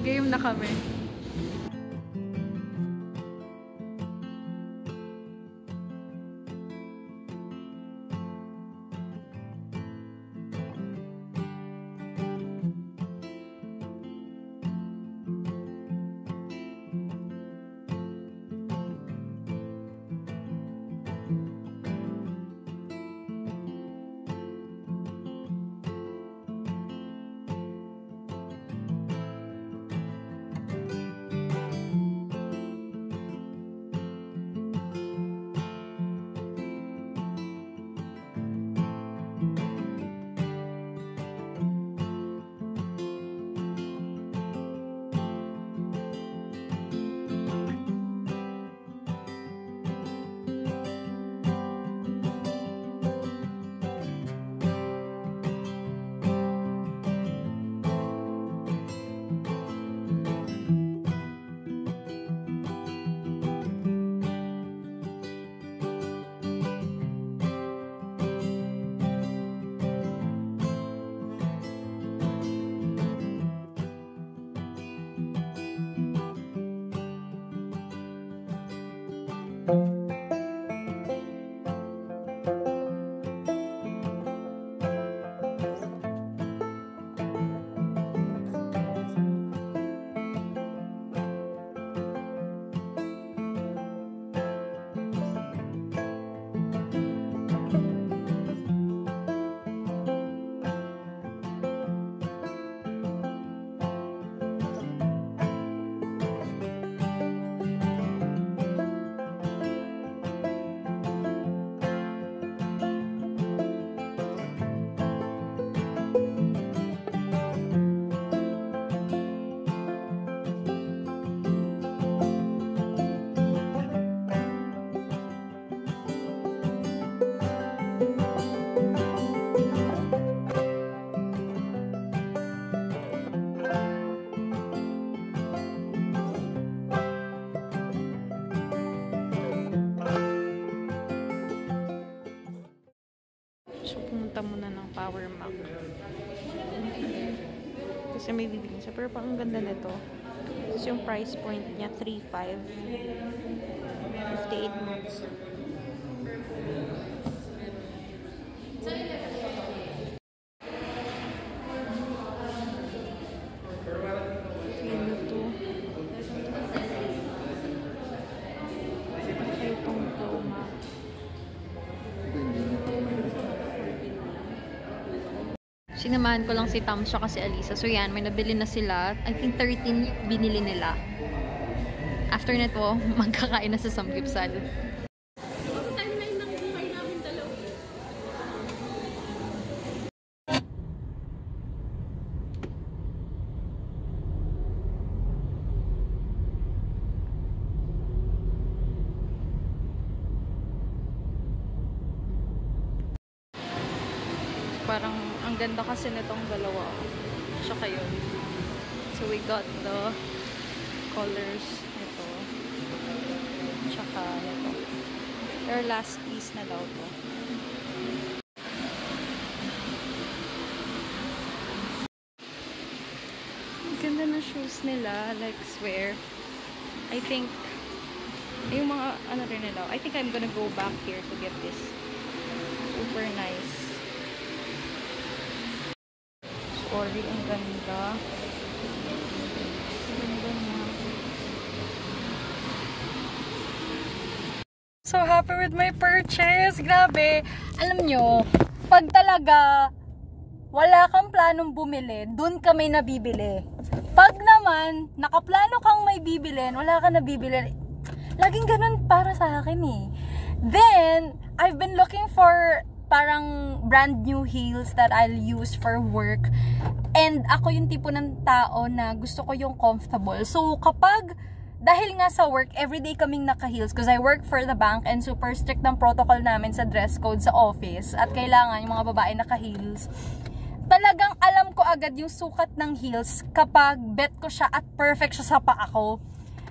Game na kami. So, pumunta muna ng Power Mac. Kasi may bibilin siya. Pero ang ganda nito. Kasi yung price point niya, 3.5. 58 months. Sinamahan ko lang si Tam siya kasi Alisa. So yan, may nabili na sila. I think 13 binili nila. After nito, magkakain na sa Samgyeopsal. Timeline ng buhay namin dalawa. Parang ang ganda kasi nitong dalawa. Tsaka yun. So we got the colors nito. Tsaka nito. Their last piece na daw to. Ang ganda ng shoes nila. Like swear. I think yung mga ano rin nila. I think I'm gonna go back here to get this. Super nice. Sorry, ang ganda. Ganda niya. So happy with my purchase. Grabe. Alam nyo, pag talaga wala kang planong bumili, dun kami nabibili. Pag naman, nakaplano kang may bibilin, wala ka nabibili. Laging ganun para sa akin eh. Then, I've been looking for parang brand new heels that I'll use for work. And ako yung tipo ng tao na gusto ko yung comfortable. So kapag, dahil nga sa work, everyday kaming naka-heels because I work for the bank and super strict ng protocol namin sa dress code sa office at kailangan yung mga babae naka-heels. Talagang alam ko agad yung sukat ng heels kapag bet ko siya at perfect siya sa paa ko.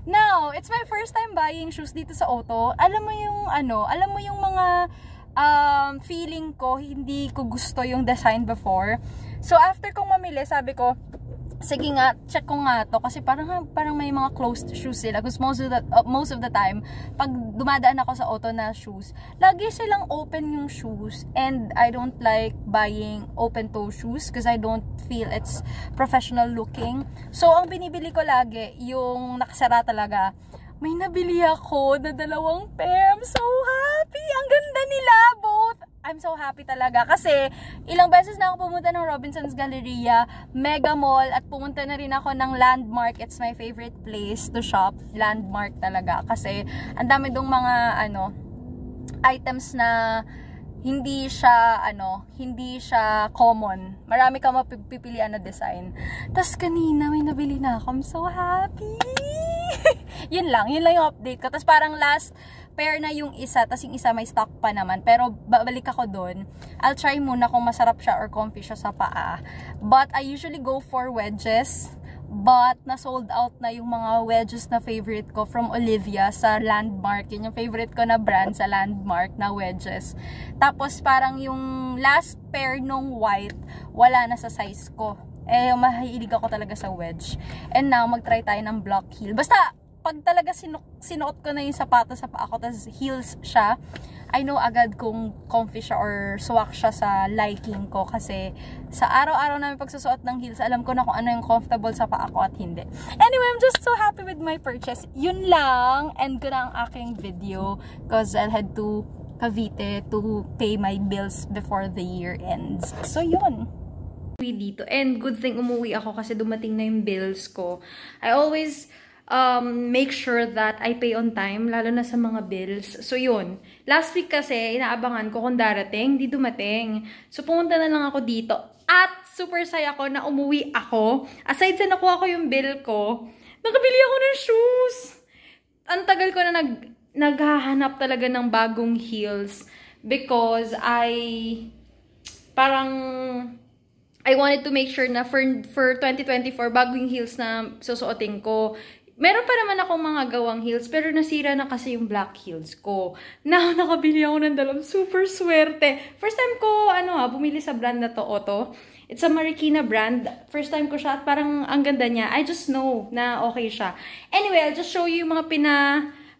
Now, it's my first time buying shoes dito sa Otto. Alam mo yung ano, alam mo yung mga feeling ko, hindi ko gusto yung design before. So, after kong mamili, sabi ko, sige nga, check ko nga to kasi parang may mga closed shoes sila because most of the time pag dumadaan ako sa auto na shoes, lagi silang open yung shoes, and I don't like buying open toe shoes because I don't feel it's professional looking. So ang binibili ko lagi yung nakasara talaga. May nabili ako na 2 pair. I'm so happy. Ang ganda nila both. I'm so happy talaga kasi ilang beses na ako pumunta ng Robinsons Galleria, Mega Mall, at pumunta na rin ako ng Landmark. It's my favorite place to shop. Landmark talaga kasi ang dami dong mga items na hindi siya common. Marami ka mapipilian na design. Tas kanina may nabili na ako. I'm so happy. Yun lang yung update ko. Tas parang last pair na yung isa, tas yung isa may stock pa naman. Pero babalik ako doon. I'll try muna kung masarap siya or comfy siya sa paa. But I usually go for wedges. But na-sold out na yung mga wedges na favorite ko from Olivia sa Landmark. Yun yung favorite ko na brand sa Landmark na wedges. Tapos parang yung last pair nung white, wala na sa size ko. Mahilig ako talaga sa wedge. And now, mag-try tayo ng block heel. Basta, pag talaga sinuot ko na yung sapatos sa paa ko, tas heels siya, I know agad kung comfy siya or swak siya sa liking ko. Kasi sa araw-araw namin pagsusuot ng heels, alam ko na kung ano yung comfortable sa paa ko at hindi. Anyway, I'm just so happy with my purchase. Yun lang. End ko na ang aking video because I'll head to Cavite to pay my bills before the year ends. So, yun. Dito. And good thing umuwi ako kasi dumating na yung bills ko. I always make sure that I pay on time, lalo na sa mga bills. So, yun. Last week kasi, inaabangan ko kung darating, di dumating. So, pumunta na lang ako dito. At, super saya ko na umuwi ako. Aside sa nakuha ko yung bill ko, nakabili ako ng shoes. Ang tagal ko na naghahanap talaga ng bagong heels because I wanted to make sure na for 2024, bagong heels na susuotin ko. Meron pa naman akong mga gawang heels, pero nasira na kasi yung black heels ko. Now, nakabili ako ng 2. Super swerte. First time ko, bumili sa brand na to, Otto. It's a Marikina brand. First time ko siya at parang ang ganda niya. I just know na okay siya. Anyway, I'll just show you yung mga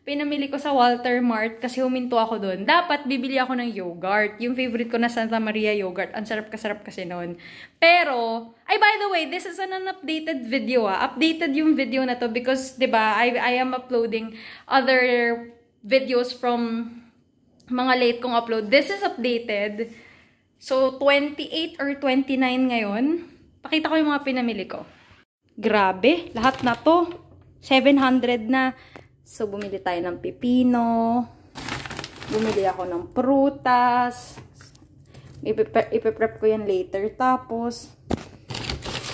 pinamili ko sa Walter Mart kasi huminto ako doon. Dapat bibili ako ng yogurt. Yung favorite ko na Santa Maria yogurt. Ang sarap kasi noon. Pero, by the way, this is an unupdated video. Updated yung video na to because, diba, I am uploading other videos from mga late kong upload. This is updated. So, 28 or 29 ngayon. Pakita ko yung mga pinamili ko. Grabe, lahat na to. 700 na. So, bumili tayo ng pipino. Bumili ako ng prutas. Ipe-prep ko yan later. Tapos,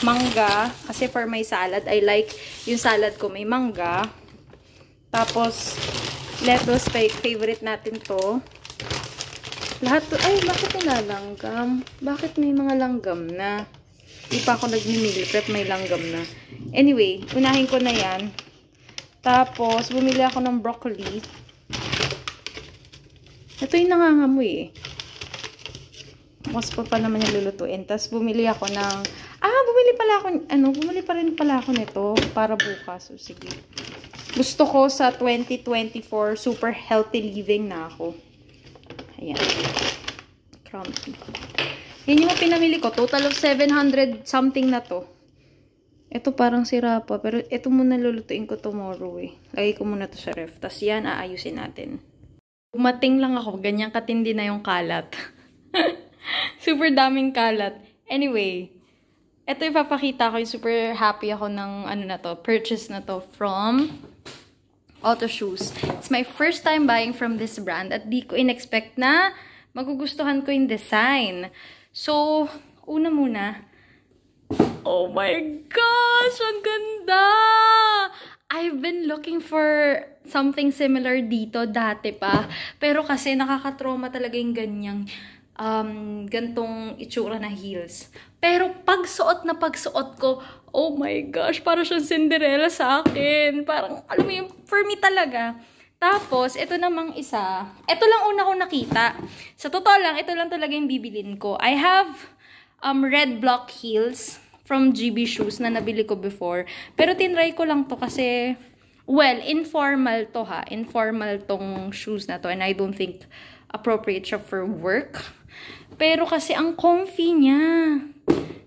mangga. Kasi for my salad, I like yung salad ko may mangga. Tapos, lettuce. Favorite natin to. Lahat to. Ay, bakit nilalanggam? Bakit may mga langgam na? Di pa ako nag-meal prep, may langgam na. Anyway, unahin ko na yan. Tapos, bumili ako ng broccoli. Ito yung nangangamoy eh. Mas pa naman yung lulutuin. Tapos, bumili ako ng... bumili pa rin pala ako nito para bukas. So, sige. Gusto ko sa 2024, super healthy living na ako. Ayan. Crumpy. Yan yung pinamili ko. Total of 700 something na to. Ito parang sira pa. Pero ito muna lulutuin ko tomorrow eh. Lagay ko muna to sa ref. Tapos yan, aayusin natin. Umating lang ako. Ganyan katindi na yung kalat. Super daming kalat. Anyway, ito ipapakita ko yung super happy ako ng purchase na to from Auto Shoes. It's my first time buying from this brand. At di ko in-expect na magugustuhan ko yung design. So, una muna, oh my gosh! Ang ganda! I've been looking for something similar dito dati pa. Pero kasi nakakatrauma talaga yung gantong itsura na heels. Pero pagsuot ko, oh my gosh, parang siyang Cinderella sa akin. Parang, alam mo yung, for me talaga. Tapos, ito namang isa. Ito lang una ko nakita. Sa totoo lang, ito lang talaga yung bibilin ko. I have red block heels from GB Shoes na nabili ko before. Pero tinry ko lang to kasi, well, informal to ha. Informal tong shoes na to. And I don't think appropriate siya for work. Pero kasi ang comfy niya.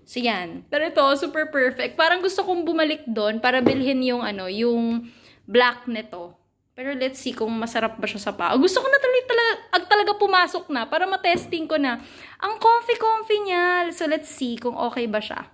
So, yan. Pero ito, super perfect. Parang gusto kong bumalik doon para bilhin yung, yung black nito. Pero let's see kung masarap ba siya sa paa. Gusto ko na talaga pumasok na para matesting ko na. Ang comfy-comfy niya. So, let's see kung okay ba siya.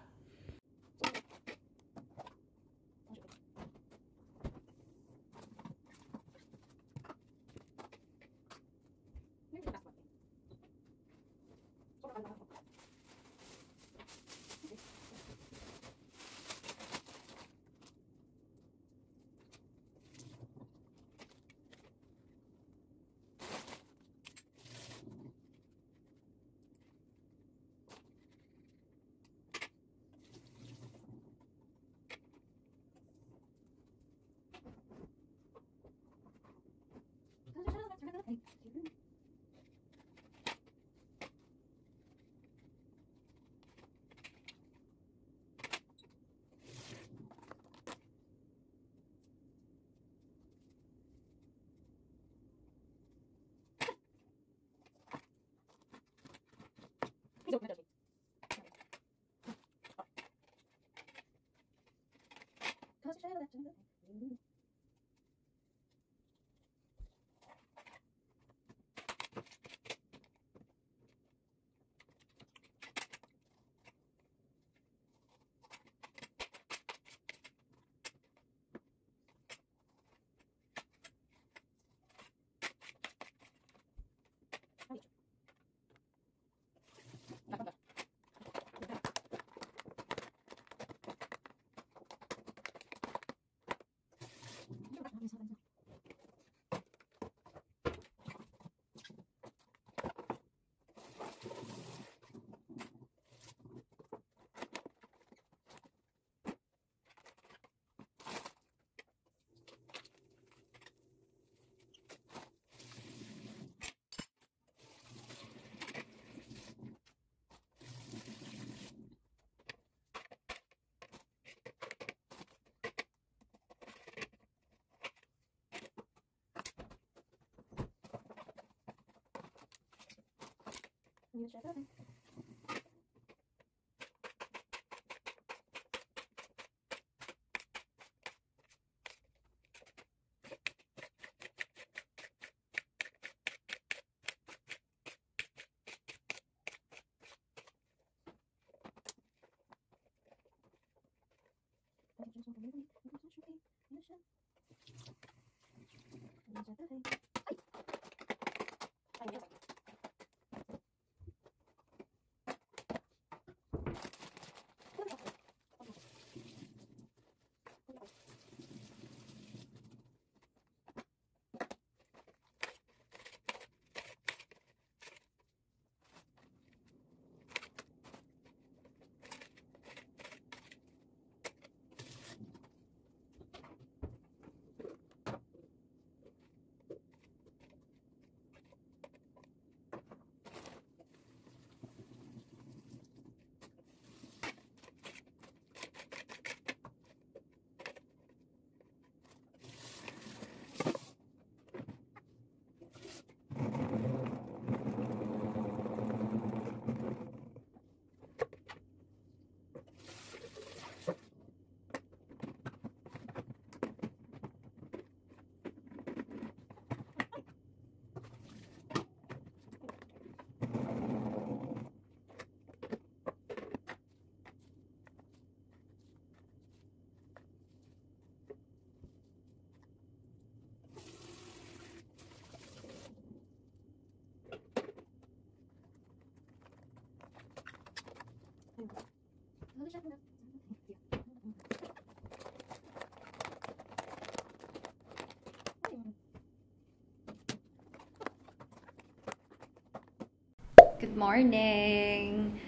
Good morning!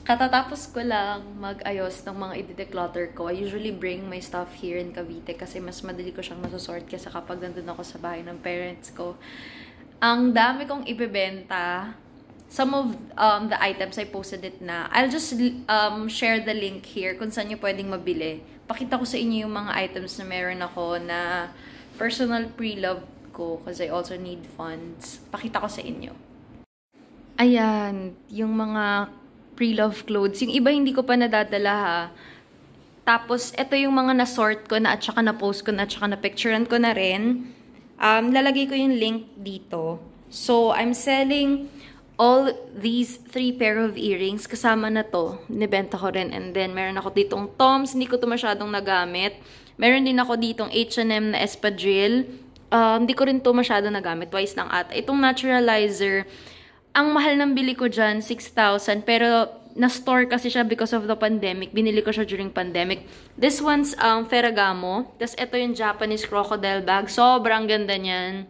Katatapos ko lang mag-ayos ng mga i-declutter ko. I usually bring my stuff here in Cavite kasi mas madali ko siyang masosort kaysa kapag nandun ako sa bahay ng parents ko. Ang dami kong ibebenta some of the items I posted it na. I'll just share the link here kung saan nyo pwedeng mabili. Pakita ko sa inyo yung mga items na meron ako na personal pre-love ko because I also need funds. Pakita ko sa inyo. Ayan, yung mga pre-love clothes. Yung iba hindi ko pa nadadala ha. Tapos, ito yung mga na-sort ko na at saka na-post ko na at saka na-picturean ko na rin. Lalagay ko yung link dito. So, I'm selling all these 3 pair of earrings. Kasama na to. Nibenta ko rin. And then, meron ako ditong Toms. Hindi ko to masyadong nagamit. Meron din ako ditong H&M na espadrille. Hindi ko rin to masyadong nagamit. Twice lang ata. Itong naturalizer, ang mahal ng bili ko dyan, 6,000. Pero, na-store kasi siya because of the pandemic. Binili ko siya during pandemic. This one's Ferragamo. Tapos, ito yung Japanese crocodile bag. Sobrang ganda niyan.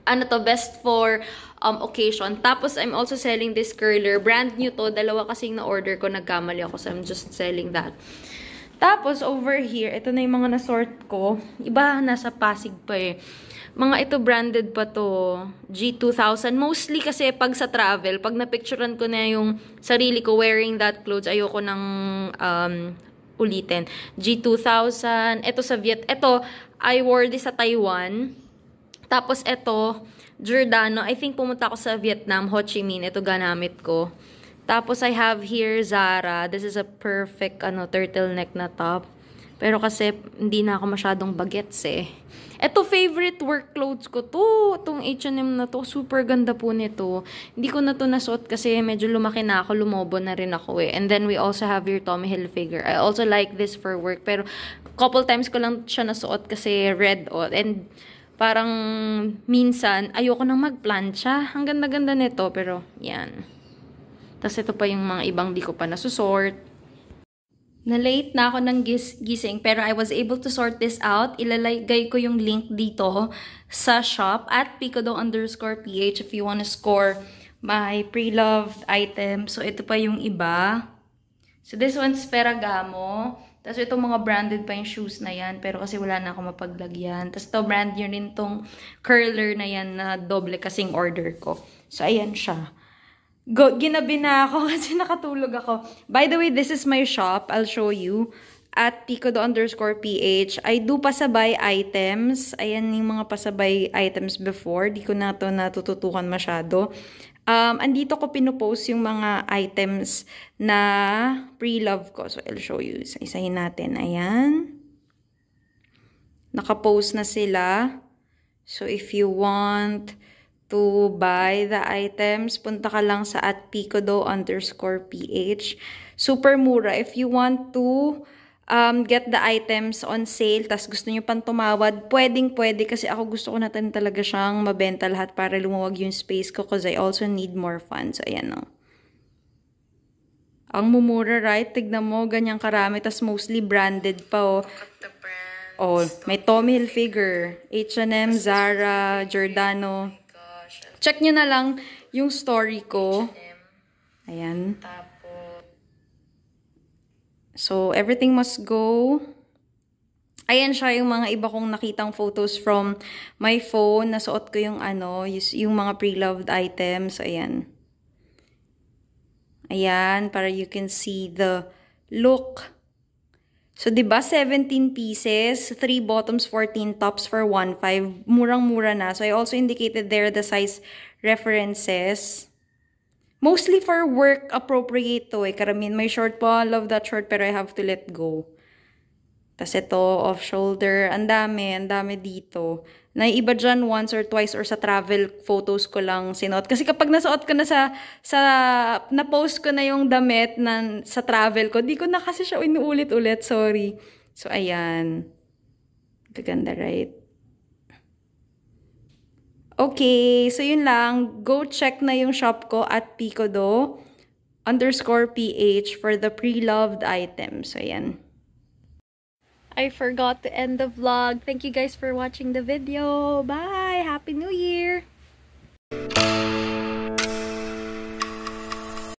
Ano to, best for occasion. Tapos, I'm also selling this curler. Brand new to. Dalawa kasing na-order ko. Nagkamali ako. So, I'm just selling that. Tapos, over here, ito na yung mga na-sort ko. Iba, nasa Pasig pa eh. Mga ito branded pa to. G2000. Mostly kasi pag sa travel, pag napicturean ko na yung sarili ko wearing that clothes, ayoko nang ulitin. G2000. Ito sa Ito, I wore this sa Taiwan. Tapos ito, Giordano. I think pumunta ako sa Vietnam, Ho Chi Minh. Ito ganamit ko. Tapos I have here Zara. This is a perfect turtleneck na top. Pero kasi hindi na ako masyadong bagets eh. Ito, favorite work clothes ko to. Itong H&M na to. Super ganda po nito. Hindi ko na to nasuot kasi medyo lumaki na ako. Lumobo na rin ako eh. And then we also have your Tommy Hilfiger. I also like this for work. Pero couple times ko lang siya nasuot kasi red all. And parang minsan ayoko nang magplancha. Ang ganda-ganda nito. Pero yan. Tapos ito pa yung mga ibang di ko pa nasusort. Na-late na ako ng gising, pero I was able to sort this out. Ilalagay ko yung link dito sa shop at picodo_ph if you want to score my pre-loved item. So, ito pa yung iba. So, this one's Ferragamo. Tapos, itong mga branded pa yung shoes na yan, pero kasi wala na ako mapaglagyan. Tapos, ito brand yun rin tong curler na yan na doble kasing order ko. So, ayan siya. Ginabi na ako kasi nakatulog ako. By the way, this is my shop. I'll show you. At picodo_ph. I do pasabay items. Ayan yung mga pasabay items before. Di ko na to natututukan masyado. Andito ko pinupost yung mga items na pre-love ko. So, I'll show you. Isa-isahin natin. Ayan. Nakapost na sila. So, if you want to buy the items, punta ka lang sa at picodo_ph. Super mura. If you want to get the items on sale, tas gusto nyo pang tumawad, pwedeng-pwede kasi ako gusto ko natin talaga siyang mabenta lahat para lumuwag yung space ko because I also need more funds. So, ayan o. Ang mumura, right? Tignan mo, ganyang karami, tas mostly branded pa o. Oh, may Tommy Hilfiger, H&M, Zara, Giordano. Check nyo na lang yung story ko. Ayan. So, everything must go. Ayan siya yung mga iba kong nakitang photos from my phone. Nasuot ko yung yung mga pre-loved items. Ayan. Ayan, para you can see the look. So, diba, 17 pieces, 3 bottoms, 14 tops for 1.5. Murang-mura na. So, I also indicated there the size references. Mostly for work appropriate to eh. Karamihan, may short po. I love that short pero I have to let go. Tapos ito, off-shoulder. Ang dami dito. Naiiba dyan once or twice or sa travel photos ko lang sinuot. Kasi kapag nasuot ko na na-post ko na yung damit sa travel ko, di ko na kasi siya inuulit-ulit. Sorry. So, ayan. Ganda, right? Okay. So, yun lang. Go check na yung shop ko at picodo_ph for the pre-loved items. So, ayan. I forgot to end the vlog. Thank you guys for watching the video. Bye! Happy New Year!